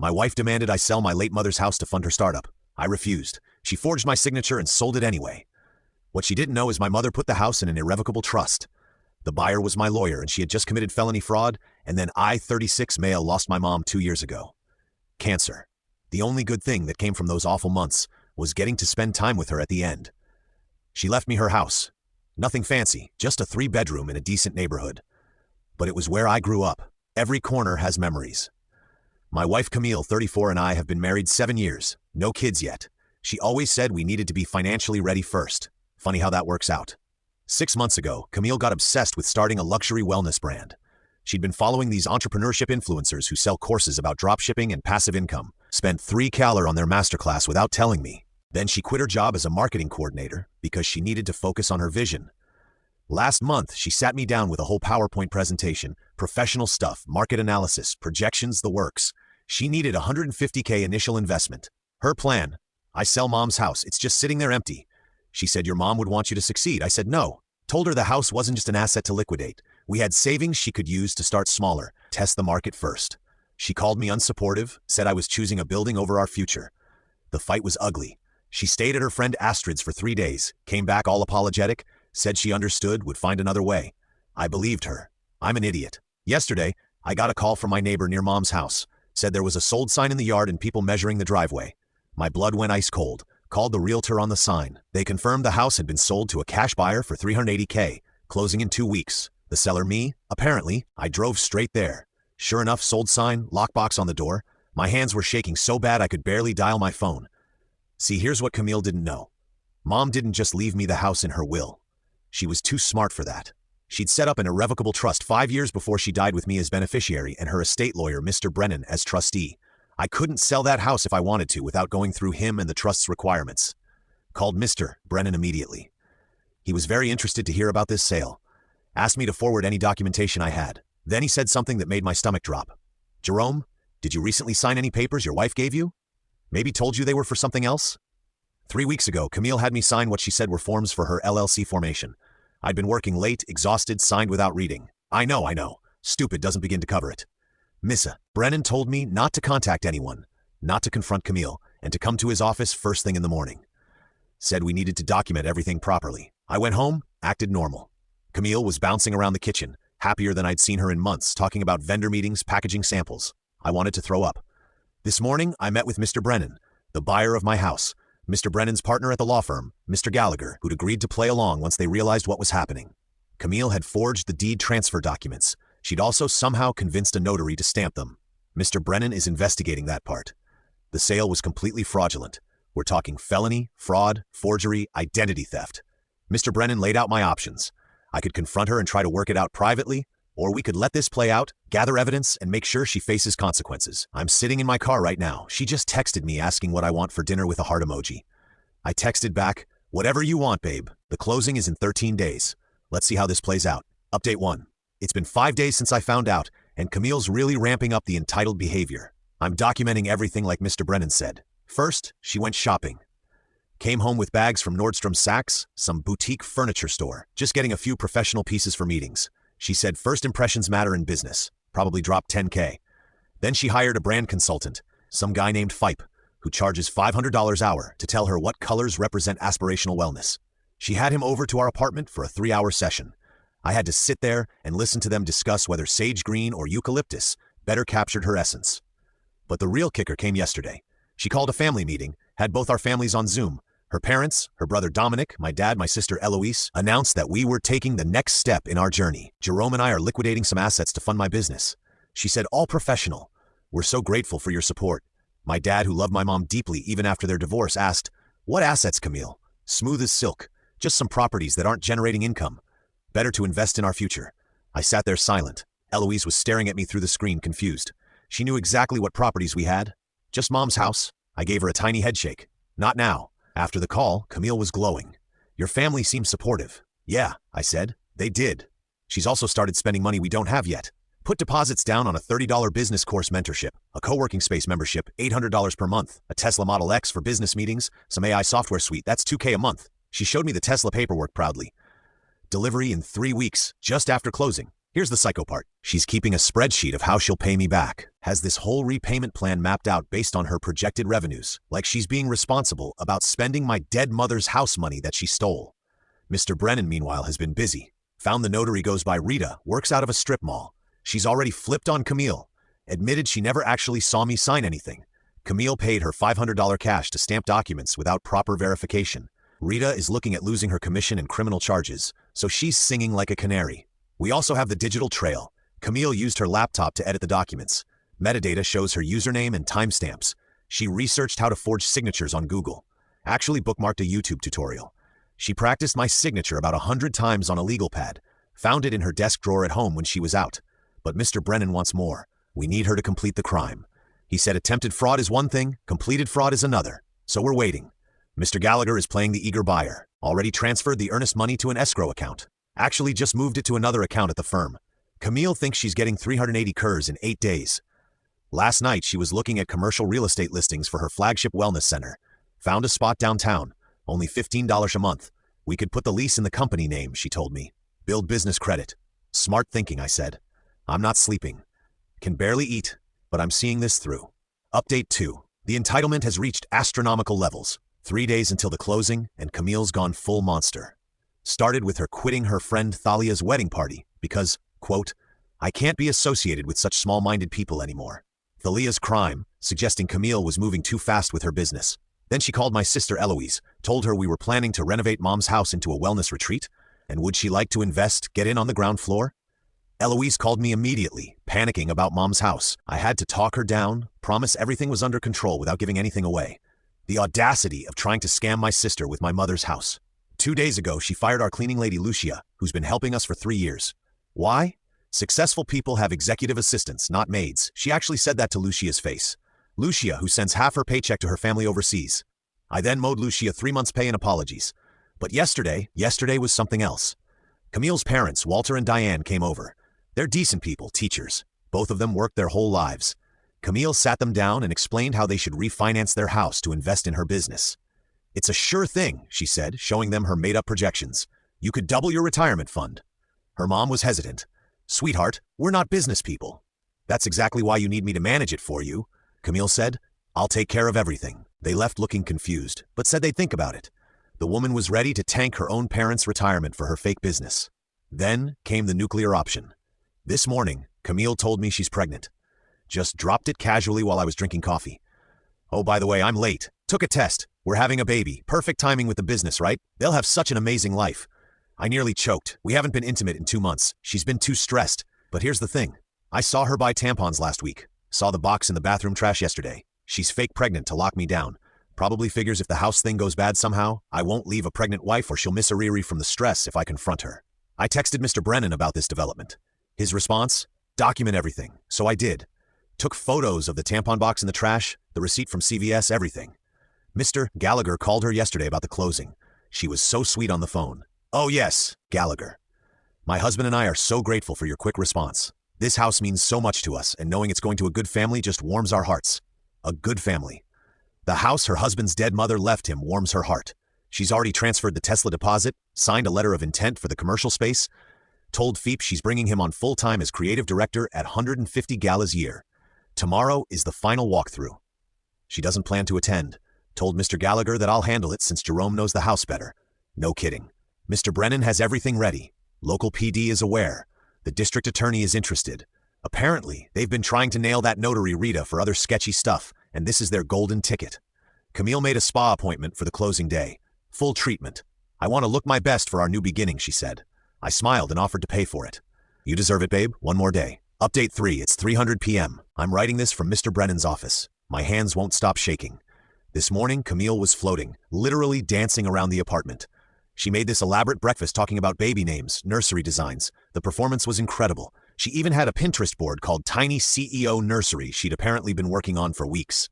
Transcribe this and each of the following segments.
My wife demanded I sell my late mother's house to fund her startup. I refused. She forged my signature and sold it anyway. What she didn't know is my mother put the house in an irrevocable trust. The buyer was my lawyer, and she had just committed felony fraud, and then I, 36 male, lost my mom 2 years ago. Cancer. The only good thing that came from those awful months was getting to spend time with her at the end. She left me her house. Nothing fancy, just a 3-bedroom in a decent neighborhood. But it was where I grew up. Every corner has memories. My wife Camille, 34, and I have been married 7 years. No kids yet. She always said we needed to be financially ready first. Funny how that works out. 6 months ago, Camille got obsessed with starting a luxury wellness brand. She'd been following these entrepreneurship influencers who sell courses about dropshipping and passive income, spent $3 on their masterclass without telling me. Then she quit her job as a marketing coordinator because she needed to focus on her vision. Last month, she sat me down with a whole PowerPoint presentation, professional stuff, market analysis, projections, the works. She needed $150K initial investment. Her plan: I sell mom's house, it's just sitting there empty. She said your mom would want you to succeed. I said no. Told her the house wasn't just an asset to liquidate. We had savings she could use to start smaller, test the market first. She called me unsupportive, said I was choosing a building over our future. The fight was ugly. She stayed at her friend Astrid's for 3 days, came back all apologetic, said she understood, would find another way. I believed her. I'm an idiot. Yesterday, I got a call from my neighbor near mom's house. Said there was a sold sign in the yard and people measuring the driveway. My blood went ice cold. Called the realtor on the sign. They confirmed the house had been sold to a cash buyer for $380K, closing in 2 weeks. The seller me? Apparently. I drove straight there. Sure enough, sold sign, lockbox on the door. My hands were shaking so bad I could barely dial my phone. See, here's what Camille didn't know. Mom didn't just leave me the house in her will. She was too smart for that. She'd set up an irrevocable trust 5 years before she died with me as beneficiary and her estate lawyer, Mr. Brennan, as trustee. I couldn't sell that house if I wanted to without going through him and the trust's requirements. Called Mr. Brennan immediately. He was very interested to hear about this sale. Asked me to forward any documentation I had. Then he said something that made my stomach drop. Jerome, did you recently sign any papers your wife gave you? Maybe told you they were for something else? 3 weeks ago, Camille had me sign what she said were forms for her LLC formation. I'd been working late, exhausted, signed without reading. I know. Stupid doesn't begin to cover it. Missa. Brennan told me not to contact anyone, not to confront Camille, and to come to his office first thing in the morning. Said we needed to document everything properly. I went home, acted normal. Camille was bouncing around the kitchen, happier than I'd seen her in months, talking about vendor meetings, packaging samples. I wanted to throw up. This morning, I met with Mr. Brennan, the buyer of my house, Mr. Brennan's partner at the law firm, Mr. Gallagher, who'd agreed to play along once they realized what was happening. Camille had forged the deed transfer documents. She'd also somehow convinced a notary to stamp them. Mr. Brennan is investigating that part. The sale was completely fraudulent. We're talking felony, fraud, forgery, identity theft. Mr. Brennan laid out my options. I could confront her and try to work it out privately, or we could let this play out, gather evidence, and make sure she faces consequences. I'm sitting in my car right now. She just texted me asking what I want for dinner with a heart emoji. I texted back, whatever you want, babe. The closing is in 13 days. Let's see how this plays out. Update 1. It's been 5 days since I found out, and Camille's really ramping up the entitled behavior. I'm documenting everything like Mr. Brennan said. First, she went shopping. Came home with bags from Nordstrom Saks, some boutique furniture store, just getting a few professional pieces for meetings. She said first impressions matter in business, probably dropped $10K. Then she hired a brand consultant, some guy named Fipe, who charges $500 an hour to tell her what colors represent aspirational wellness. She had him over to our apartment for a 3-hour session. I had to sit there and listen to them discuss whether sage green or eucalyptus better captured her essence. But the real kicker came yesterday. She called a family meeting, had both our families on Zoom. Her parents, her brother Dominic, my dad, my sister Eloise, announced that we were taking the next step in our journey. Jerome and I are liquidating some assets to fund my business. She said, all professional. We're so grateful for your support. My dad, who loved my mom deeply even after their divorce, asked, what assets, Camille? Smooth as silk. Just some properties that aren't generating income. Better to invest in our future. I sat there silent. Eloise was staring at me through the screen, confused. She knew exactly what properties we had. Just mom's house. I gave her a tiny headshake. Not now. After the call, Camille was glowing. Your family seems supportive. Yeah, I said. They did. She's also started spending money we don't have yet. Put deposits down on a $30 business course mentorship, a co-working space membership, $800 per month, a Tesla Model X for business meetings, some AI software suite, that's $2K a month. She showed me the Tesla paperwork proudly. Delivery in 3 weeks, just after closing. Here's the psycho part. She's keeping a spreadsheet of how she'll pay me back. has this whole repayment plan mapped out based on her projected revenues, like she's being responsible about spending my dead mother's house money that she stole. Mr. Brennan, meanwhile, has been busy. Found the notary goes by Rita, works out of a strip mall. She's already flipped on Camille. Admitted she never actually saw me sign anything. Camille paid her $500 cash to stamp documents without proper verification. Rita is looking at losing her commission and criminal charges, so she's singing like a canary. We also have the digital trail. Camille used her laptop to edit the documents. Metadata shows her username and timestamps. She researched how to forge signatures on Google. Actually bookmarked a YouTube tutorial. She practiced my signature about 100 times on a legal pad. Found it in her desk drawer at home when she was out. But Mr. Brennan wants more. We need her to complete the crime. He said attempted fraud is one thing, completed fraud is another. So we're waiting. Mr. Gallagher is playing the eager buyer. Already transferred the earnest money to an escrow account. Actually just moved it to another account at the firm. Camille thinks she's getting 380 curs in 8 days. Last night she was looking at commercial real estate listings for her flagship wellness center. Found a spot downtown. Only $15 a month. We could put the lease in the company name, she told me. Build business credit. Smart thinking, I said. I'm not sleeping. Can barely eat, but I'm seeing this through. Update 2. The entitlement has reached astronomical levels. 3 days until the closing, and Camille's gone full monster. Started with her quitting her friend Thalia's wedding party because, quote, I can't be associated with such small-minded people anymore. Thalia's crime, suggesting Camille was moving too fast with her business. Then she called my sister Eloise, told her we were planning to renovate Mom's house into a wellness retreat, and would she like to invest, get in on the ground floor? Eloise called me immediately, panicking about Mom's house. I had to talk her down, promise everything was under control without giving anything away. The audacity of trying to scam my sister with my mother's house. 2 days ago, she fired our cleaning lady Lucia, who's been helping us for 3 years. Why? Successful people have executive assistants, not maids. She actually said that to Lucia's face. Lucia, who sends half her paycheck to her family overseas. I then mowed Lucia 3 months' pay and apologies. But yesterday was something else. Camille's parents, Walter and Diane, came over. They're decent people, teachers. Both of them worked their whole lives. Camille sat them down and explained how they should refinance their house to invest in her business. It's a sure thing, she said, showing them her made-up projections. You could double your retirement fund. Her mom was hesitant. Sweetheart, we're not business people. That's exactly why you need me to manage it for you, Camille said. I'll take care of everything. They left looking confused, but said they'd think about it. The woman was ready to tank her own parents' retirement for her fake business. Then came the nuclear option. This morning, Camille told me she's pregnant. Just dropped it casually while I was drinking coffee. Oh, by the way, I'm late. Took a test. We're having a baby. Perfect timing with the business, right? They'll have such an amazing life. I nearly choked. We haven't been intimate in 2 months. She's been too stressed. But here's the thing. I saw her buy tampons last week. Saw the box in the bathroom trash yesterday. She's fake pregnant to lock me down. Probably figures if the house thing goes bad somehow, I won't leave a pregnant wife or she'll miss a Riri from the stress if I confront her. I texted Mr. Brennan about this development. His response? Document everything. So I did. Took photos of the tampon box in the trash, the receipt from CVS, everything. Mr. Gallagher called her yesterday about the closing. She was so sweet on the phone. Oh yes, Gallagher. My husband and I are so grateful for your quick response. This house means so much to us, and knowing it's going to a good family just warms our hearts. A good family. The house her husband's dead mother left him warms her heart. She's already transferred the Tesla deposit, signed a letter of intent for the commercial space, told Feep she's bringing him on full-time as creative director at 150 galas a year. Tomorrow is the final walkthrough. She doesn't plan to attend. Told Mr. Gallagher that I'll handle it since Jerome knows the house better. No kidding. Mr. Brennan has everything ready. Local PD is aware. The district attorney is interested. Apparently, they've been trying to nail that notary Rita for other sketchy stuff, and this is their golden ticket. Camille made a spa appointment for the closing day. Full treatment. I want to look my best for our new beginning, she said. I smiled and offered to pay for it. You deserve it, babe. One more day. Update 3. It's 3:00 p.m. I'm writing this from Mr. Brennan's office. My hands won't stop shaking. This morning, Camille was floating, literally dancing around the apartment. She made this elaborate breakfast talking about baby names, nursery designs. The performance was incredible. She even had a Pinterest board called Tiny CEO Nursery she'd apparently been working on for weeks.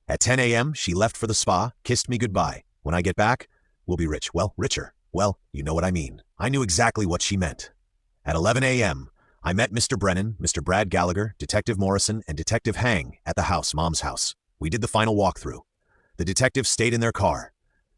At 10 a.m., she left for the spa, kissed me goodbye. When I get back, we'll be rich. Well, richer. Well, you know what I mean. I knew exactly what she meant. At 11 a.m., I met Mr. Brennan, Mr. Brad Gallagher, Detective Morrison, and Detective Hang at the house, Mom's house. We did the final walkthrough. The detectives stayed in their car.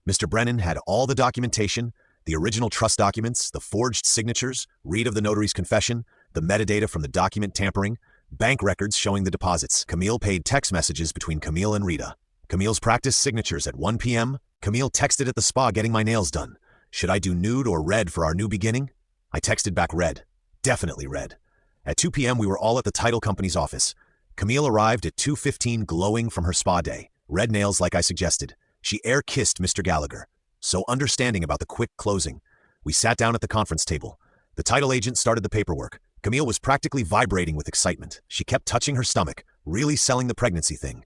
Mr. Brennan had all the documentation, the original trust documents, the forged signatures, read of the notary's confession, the metadata from the document tampering, Bank records showing the deposits. Camille paid text messages between Camille and Rita. Camille's practice signatures at 1 p.m. Camille texted at the spa getting my nails done. Should I do nude or red for our new beginning? I texted back red. Definitely red. At 2 p.m. we were all at the title company's office. Camille arrived at 2:15 glowing from her spa day. Red nails like I suggested. She air-kissed Mr. Gallagher. So understanding about the quick closing. We sat down at the conference table. The title agent started the paperwork. Camille was practically vibrating with excitement. She kept touching her stomach, really selling the pregnancy thing.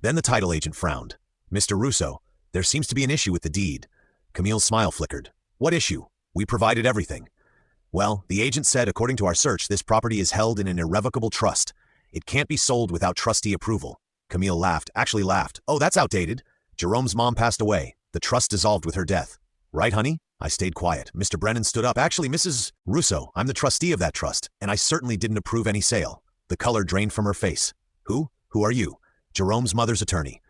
Then the title agent frowned. Mr. Russo, there seems to be an issue with the deed. Camille's smile flickered. What issue? We provided everything. Well, the agent said, according to our search, this property is held in an irrevocable trust. It can't be sold without trustee approval. Camille laughed, actually laughed. Oh, that's outdated. Jerome's mom passed away. The trust dissolved with her death. Right, honey? I stayed quiet. Mr. Brennan stood up. Actually, Mrs. Russo, I'm the trustee of that trust, and I certainly didn't approve any sale. The color drained from her face. Who? Who are you? Jerome's mother's attorney.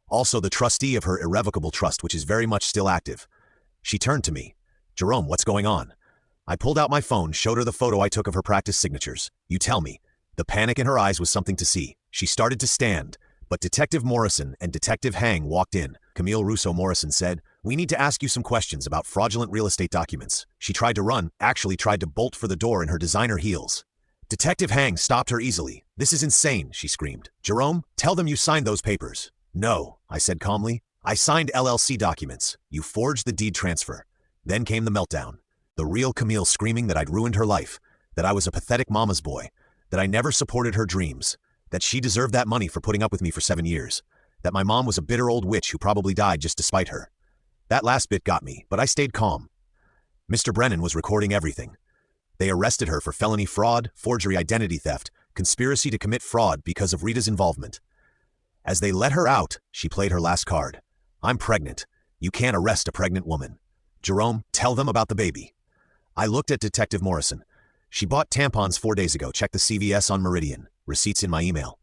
Also the trustee of her irrevocable trust, which is very much still active. She turned to me. Jerome, what's going on? I pulled out my phone, showed her the photo I took of her practice signatures. You tell me. The panic in her eyes was something to see. She started to stand, but Detective Morrison and Detective Hang walked in. Camille Russo Morrison said, we need to ask you some questions about fraudulent real estate documents. She tried to run, actually tried to bolt for the door in her designer heels. Detective Hang stopped her easily. This is insane, she screamed. Jerome, tell them you signed those papers. No, I said calmly. I signed LLC documents. You forged the deed transfer. Then came the meltdown. The real Camille screaming that I'd ruined her life, that I was a pathetic mama's boy, that I never supported her dreams, that she deserved that money for putting up with me for 7 years, that my mom was a bitter old witch who probably died just to spite her. That last bit got me, but I stayed calm. Mr. Brennan was recording everything. They arrested her for felony fraud, forgery identity theft, conspiracy to commit fraud because of Rita's involvement. As they let her out, she played her last card. I'm pregnant. You can't arrest a pregnant woman. Jerome, tell them about the baby. I looked at Detective Morrison. She bought tampons 4 days ago. Check the CVS on Meridian. Receipts in my email.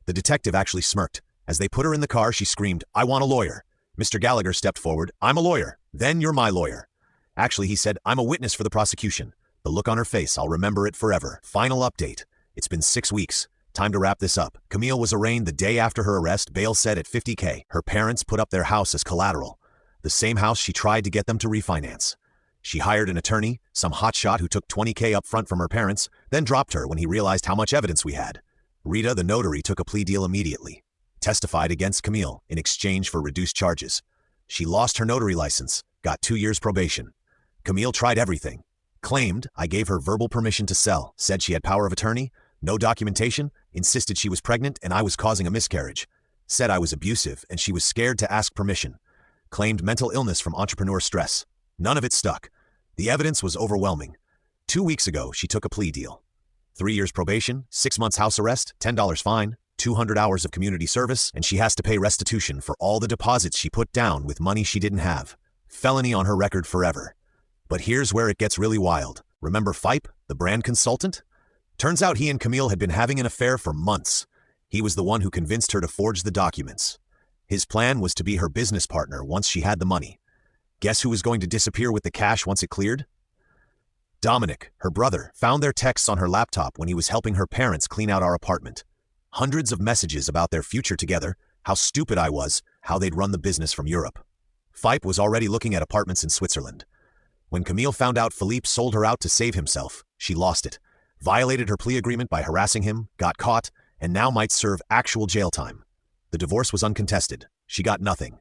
The detective actually smirked. As they put her in the car, she screamed, I want a lawyer. Mr. Gallagher stepped forward. I'm a lawyer. Then you're my lawyer. Actually, he said, I'm a witness for the prosecution. The look on her face, I'll remember it forever. Final update. It's been 6 weeks. Time to wrap this up. Camille was arraigned the day after her arrest, bail set at $50K. Her parents put up their house as collateral. The same house she tried to get them to refinance. She hired an attorney, some hotshot who took $20K up front from her parents, then dropped her when he realized how much evidence we had. Rita, the notary, took a plea deal immediately. Testified against Camille in exchange for reduced charges. She lost her notary license, got 2 years probation. Camille tried everything. Claimed I gave her verbal permission to sell, said she had power of attorney, no documentation, insisted she was pregnant and I was causing a miscarriage. Said I was abusive and she was scared to ask permission. Claimed mental illness from entrepreneur stress. None of it stuck. The evidence was overwhelming. 2 weeks ago, she took a plea deal. 3 years probation, 6 months house arrest, $10 fine, 200 hours of community service, and she has to pay restitution for all the deposits she put down with money she didn't have. Felony on her record forever. But here's where it gets really wild. Remember Fipe, the brand consultant? Turns out he and Camille had been having an affair for months. He was the one who convinced her to forge the documents. His plan was to be her business partner once she had the money. Guess who was going to disappear with the cash once it cleared? Dominic, her brother, found their texts on her laptop when he was helping her parents clean out our apartment. Hundreds of messages about their future together, how stupid I was, how they'd run the business from Europe. Fipe was already looking at apartments in Switzerland. When Camille found out Philippe sold her out to save himself, she lost it, violated her plea agreement by harassing him, got caught, and now might serve actual jail time. The divorce was uncontested. She got nothing.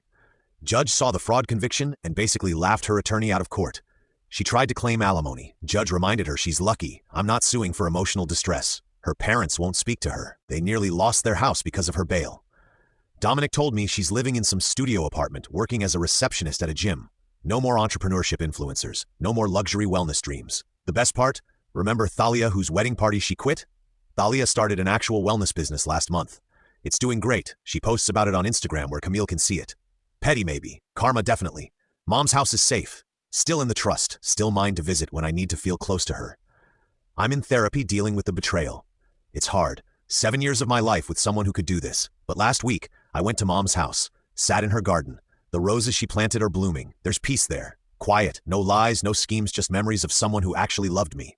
Judge saw the fraud conviction and basically laughed her attorney out of court. She tried to claim alimony. Judge reminded her she's lucky. I'm not suing for emotional distress. Her parents won't speak to her. They nearly lost their house because of her bail. Dominic told me she's living in some studio apartment, working as a receptionist at a gym. No more entrepreneurship influencers. No more luxury wellness dreams. The best part? Remember Thalia, whose wedding party she quit? Thalia started an actual wellness business last month. It's doing great. She posts about it on Instagram where Camille can see it. Petty maybe. Karma definitely. Mom's house is safe. Still in the trust. Still mine to visit when I need to feel close to her. I'm in therapy dealing with the betrayal. It's hard. 7 years of my life with someone who could do this. But last week, I went to Mom's house, sat in her garden. The roses she planted are blooming. There's peace there. Quiet. No lies, no schemes, just memories of someone who actually loved me.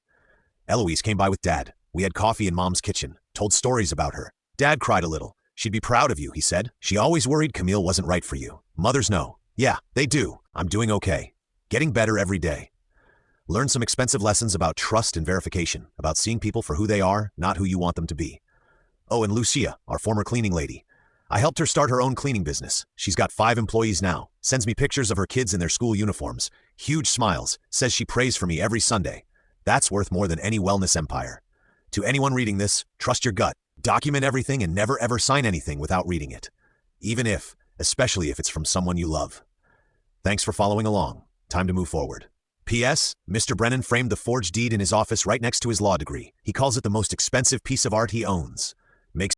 Eloise came by with Dad. We had coffee in Mom's kitchen, told stories about her. Dad cried a little. She'd be proud of you, he said. She always worried Camille wasn't right for you. Mothers know. Yeah, they do. I'm doing okay. Getting better every day. Learn some expensive lessons about trust and verification, about seeing people for who they are, not who you want them to be. Oh, and Lucia, our former cleaning lady. I helped her start her own cleaning business. She's got 5 employees now. Sends me pictures of her kids in their school uniforms. Huge smiles. Says she prays for me every Sunday. That's worth more than any wellness empire. To anyone reading this, trust your gut. Document everything and never ever sign anything without reading it. Especially if it's from someone you love. Thanks for following along. Time to move forward. P.S. Mr. Brennan framed the forged deed in his office right next to his law degree. He calls it the most expensive piece of art he owns.